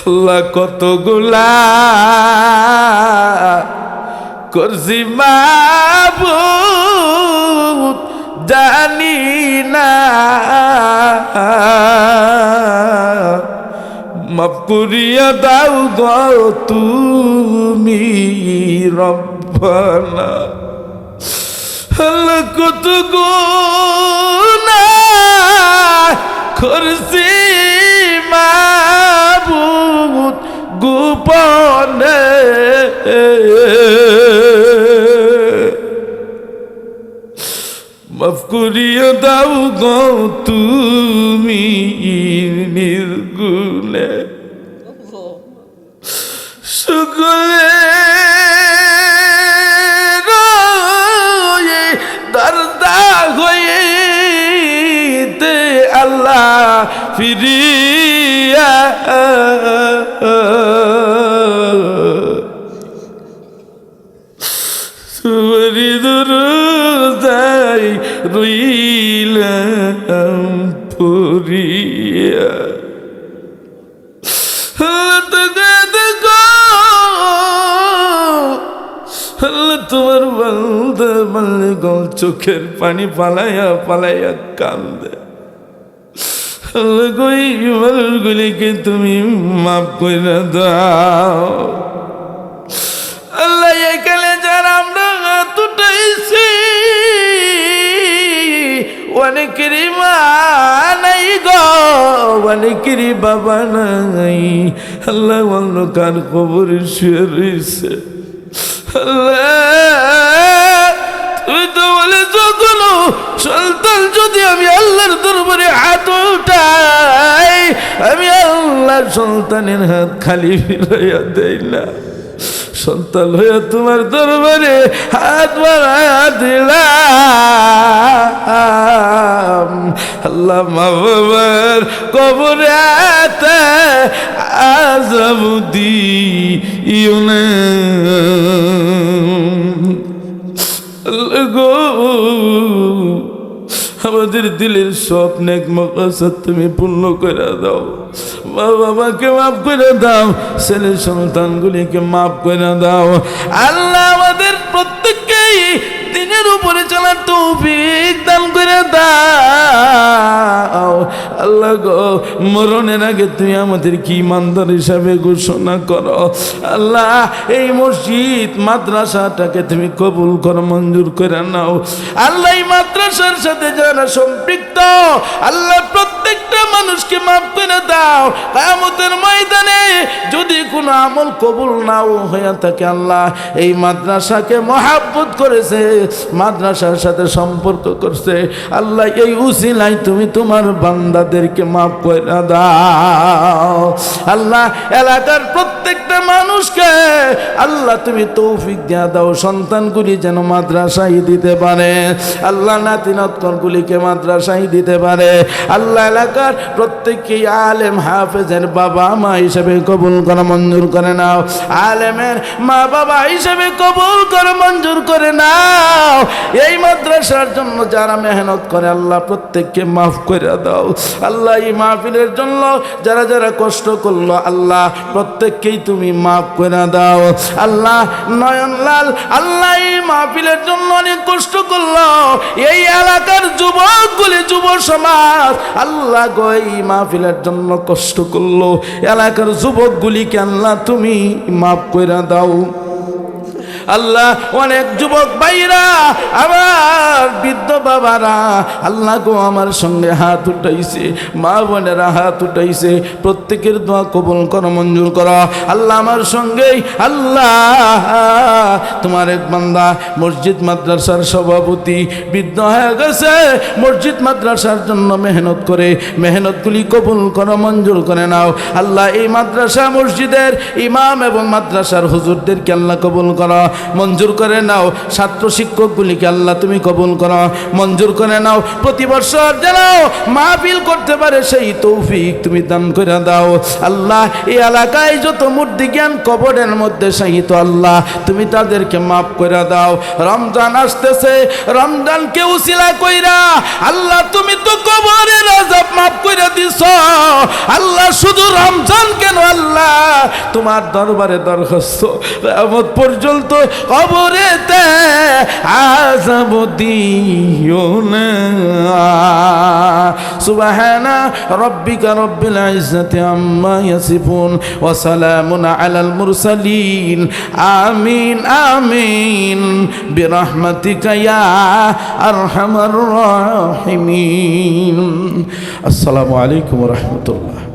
আল্লাহ কতগুলা করছি মাবুদ জানি না, মাফ করিয়া দাও গো তুমি রব্বানা। আল্লাহ কত গুনাহ করছি মাবুদ গোপনে, মাফ করিয়া দাও গো তুমি নির্গুণে। সকলে দরদা হইতে আল্লাহ ফিরিয়া সুরি দরজাই রইলাম পুরিয়া। তোমার বলতে বললে গল চোখের পানি পালাইয়া পালাইয়া কান্দে। গই গুলিকে তুমি মাফ করে দাও আল্লাহ। এখানে যারা আমরা হাত উঠাইছি অনেকেরই মা নাই গো, অনেকেরই বাবা নাই। আল্লাহ অন্ধকার কবরে শুয়ে রয়েছে। তুমি তো বলেছ কোনো সন্তান যদি আমি আল্লাহর দরবারে হাত উঠাই, আমি আল্লাহর সন্তানের হাত খালি ফিরাইয়া দেই না। সন্তান হইয়া তোমার দরবারে হাত বাড়াইয়া দিলাম আল্লাহ। মা বাবার কবরে আযাব দিও না গো। আমাদের দিলের সব নেক মাকসাদ তুমি পূর্ণ করে দাও। মা বাবাকে মাফ করে দাও, ছেলে সন্তানগুলিকে মাফ করে দাও আল্লাহ। আমাদের প্রত্যেককেই দিনের উপরে চলার তৌফিক দান করে দাও আল্লাহ গো। মরণের আগে তুমি আমাদের কি ইমানদার হিসাবে ঘোষণা করো আল্লাহ। এই মসজিদ মাদ্রাসাটাকে তুমি কবুল করো, মঞ্জুর করে নাও আল্লাহ। এই মাদ্রাসার সাথে যারা সম্পৃক্ত আল্লাহ প্রত্যেকটা মানুষকে মাফ করে দাও। কিয়ামতের ময়দানে যদি কোনো আমল কবুল নাও হয়ে থাকে আল্লাহ, এই মাদ্রাসাকে মহব্বত করেছে, মাদ্রাসার সাথে সম্পর্ক করছে আল্লাহ, এই উসিলায় তুমি তোমার বান্দাদেরকে মাফ করে দাও আল্লাহ। এলাকার প্রত্যেকটা মানুষকে আল্লাহ তুমি তৌফিক দিয়া দাও, সন্তানগুলি যেন মাদ্রাসায় দিতে পারে আল্লাহ, নাতি নাতনগুলিকে মাদ্রাসায় দিতে পারে আল্লাহ। এলাকার প্রত্যেককেই আলেম হাফেজের বাবা মা হিসেবে কবুল করে মঞ্জুর করে নাও, আলেমের মা বাবা হিসেবে কবুল করে মঞ্জুর করে নাও। এই মাদ্রাসার জন্য যারা মেহনত করে আল্লাহ প্রত্যেককে মাফ করে দাও আল্লাহ। এই মাহফিলের জন্য যারা যারা কষ্ট করলো আল্লাহ প্রত্যেককেই তুমি মাফ করে দাও আল্লাহ। নয়নলাল আল্লাহ এই মাহফিলের জন্য অনেক কষ্ট করলো, এই এলাকার যুবকগুলি যুব সমাজ আল্লাহ গো এই মাহফিলের জন্য কষ্ট করলো, এলাকার যুবকগুলিকে আল্লাহ তুমি মাফ করে দাও আল্লাহ। অনেক যুবক ভাইরা আমার বৃদ্ধ বাবারা আল্লাহ গো আমার সঙ্গে হাত উঠাইছে, মা বোনেরা হাত উঠাইছে, প্রত্যেকের দোয়া কবুল করো মঞ্জুর করো আল্লাহ। আমার সঙ্গেই আল্লাহ তোমার এক বান্দা মসজিদ মাদ্রাসার সভাপতি বৃদ্ধ হয়ে গেছে, মসজিদ মাদ্রাসার জন্য মেহনত করে, মেহনতগুলি কবুল করো মঞ্জুর করে নাও আল্লাহ। এই মাদ্রাসা মসজিদের ইমাম এবং মাদ্রাসার হুজুরদেরকে আল্লাহ কবুল করো মঞ্জুর করে নাও। ছাত্র শিক্ষকগুলিকে আল্লাহ তুমি কবুল করো, মঞ্জুর করে নাও। প্রতি বছর যেন মাহফিল করতে পারে সেই তৌফিক তুমি দান করে দাও আল্লাহ। এই এলাকায় যত মুর্দিজ্ঞান কবরের মধ্যে শাহিত আল্লাহ তুমি তাদেরকে মাফ করে দাও। রমজান আসতেছে, রমজানকে উসিলা কইরা আল্লাহ তুমি তো কবরের আযাব মাফ করে দিছ আল্লাহ। শুধু রমজান কেন আল্লাহ, তোমার দরবারে দরখাস্ত কিয়ামত পর্যন্ত কবরেতে আযাব দিও না। সুবহানা রাব্বিকা রাব্বিল ইজ্জাতি আম্মা ইয়াসিফুন ওয়া সালামুন আলাল মুরসালিন। আমিন আমিন বিরহমাতিকা ইয়া আরহামার রাহিমিন। আসসালামু আলাইকুম ওয়া রাহমাতুল্লাহ।